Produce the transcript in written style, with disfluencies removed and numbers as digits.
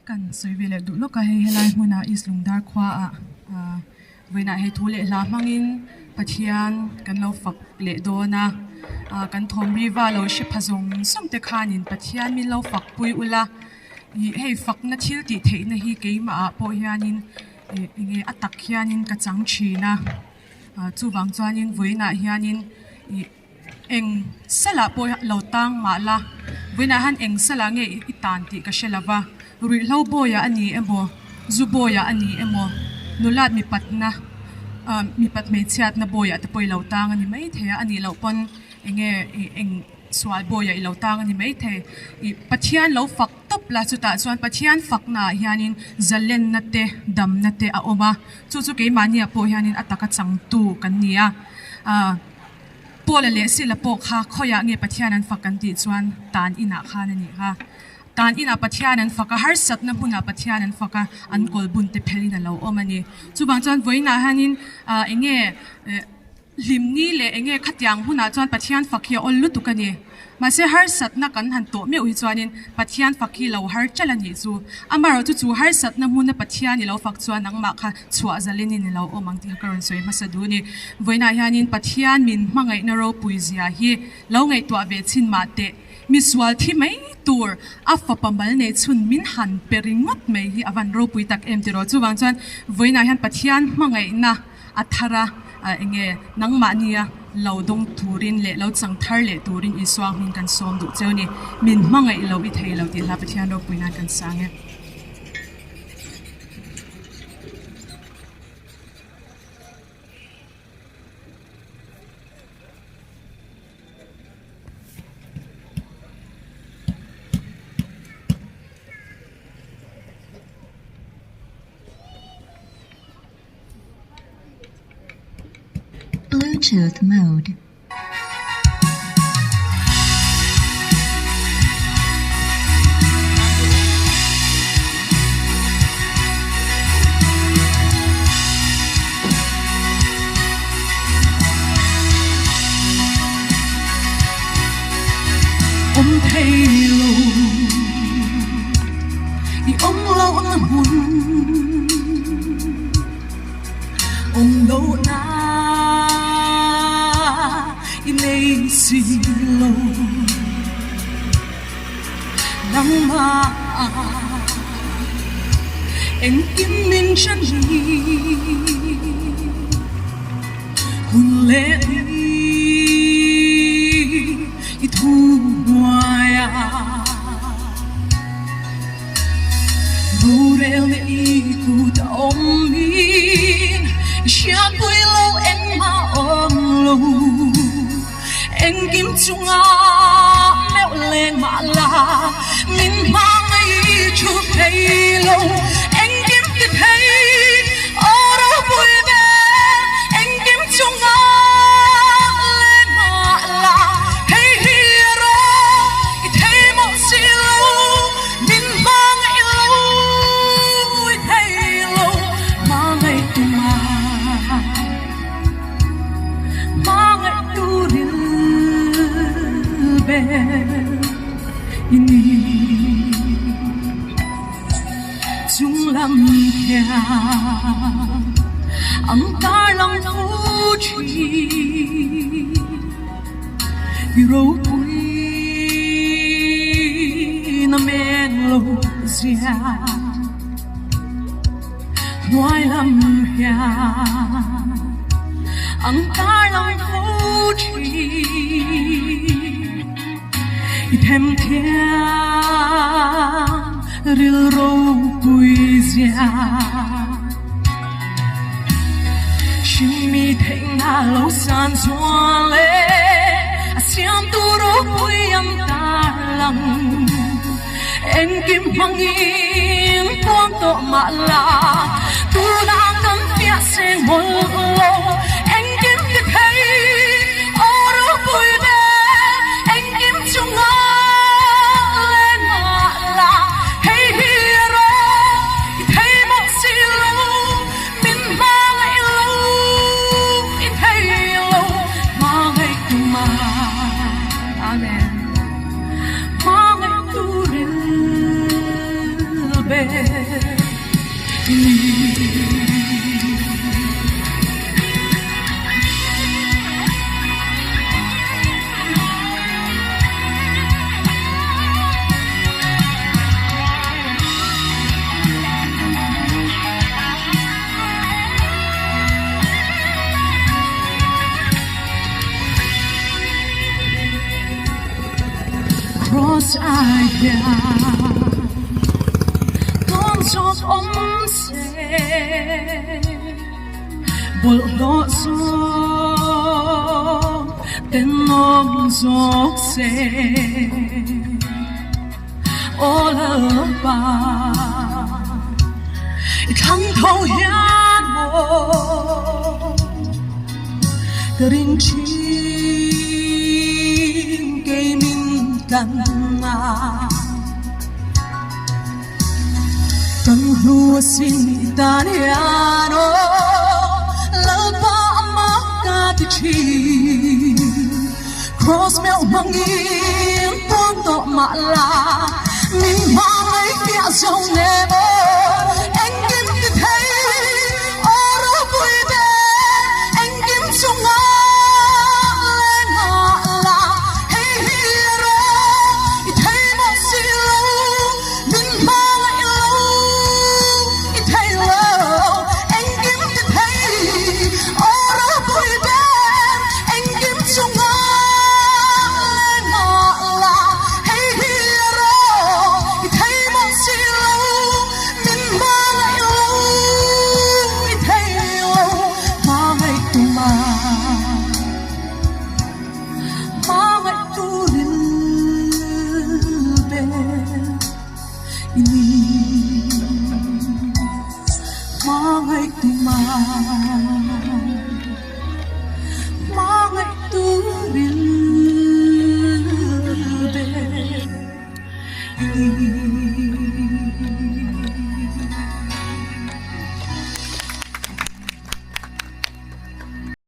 kan soivele du lo ka he helai hmuna E.Lungdar khwa a voina he thule la mangin Pathian kan lo fak le dona kan thom riwa lo she phazong somte khanin Pathian min lo fak pui ula he fak na thil ti theina hi keima a po hianin nge atak hianin ka chang thina chuwang chuanin voina hianin eng sala po lo tang ma la voina han eng sala nge itan ti ka shelawa ri lo boya ani emo zu boya ani emo nulat mi patna mi pat me chiat na boya te poi lo tang ani mai thea ani lo pon eng swal boya i lo tang ani mai the I Pathian lo fak top la chuta chuan Pathian fak na hianin zalen na te dam na te a oma chu ke mania po hianin ataka changtu kan nia pola le sila po kha khoya nge Pathian an fakan ti chuan tan ina khan ani ha tan ina Pathian an faka har sat na huna Pathian an faka an kol bun te phelina lo omani chuwang chuan voina hanin enge limni le enge khatyang huna chuan Pathian fakhi ol lutuk ani ma se har sat na kan han to me ui chuanin Pathian fakhi lo har chalani chu amaro chu har sat na huna Pathian ni lo fak chuan nangma kha chua zalini ni lo omang ti karon soi masaduni voina hianin Pathian min hmangaihna ropui zia hi lo ngai to ve chin ma te miswal thi mai tur afa pamal ne chun min han peringot mai hi avan ropui tak em ti ro chuwang chuan voina hian Pathian hmangaihna athara enge nangma nia laudong turin le lau chang thar le turin I swang min kan som du chewni min hmangai lo I thei lo ti la Pathian ro puina kan sange Bluetooth mode. Thấy lâu thì ông lâu ngắm hồn ông lâu na lấy xì lâu nắng mà em kim min chân đi hôn lệ đi thu hoài vô rêu lệ cụ ta ôm min xa quay lâu em mà ôm lâu em kim chung mèo lên mà là mình mang ấy chụp thấy lâu em kim thì thấy ở đâu vui vẻ em kim chung lên mà là thấy hero thấy một gì lâu mình mang ấy lâu thấy lâu mang ấy tung mang ấy tu đi ini chung lam kya angkar lang phu chi ropui na men lo zia ngoài lam kya angkar lang phu chi thêm thiang ril ropui zia shimi theng na lo san chuan le siam tu ropui am tar lang en kim mangin quang to ma la tu na kam pia se mol lo en kim ki thei o ropui be en kim chung be cross I con chọc ống xe bột lọ gió tên nôm gió xe ô lơ ba thăng thâu hián mô cơ đình chinh cây mình cần Tang lua sin italiano Lalpa makati chi Cross mèo mangin Ponto mala Min mamay kia dòng nebo Anh kim thì thấy Ô ropui be Anh kim sung ngã Lên ngã la Hey hero I thấy một xì lâu Min mamay lâu I thấy lâu Anh kim thì thấy Ô ropui be Anh kim sung ngã Lên ngã la Hey hero I thấy một xì lâu Min mamay lâu I thấy lâu Mamay tuma Mamay turilbe ini Mamay tuma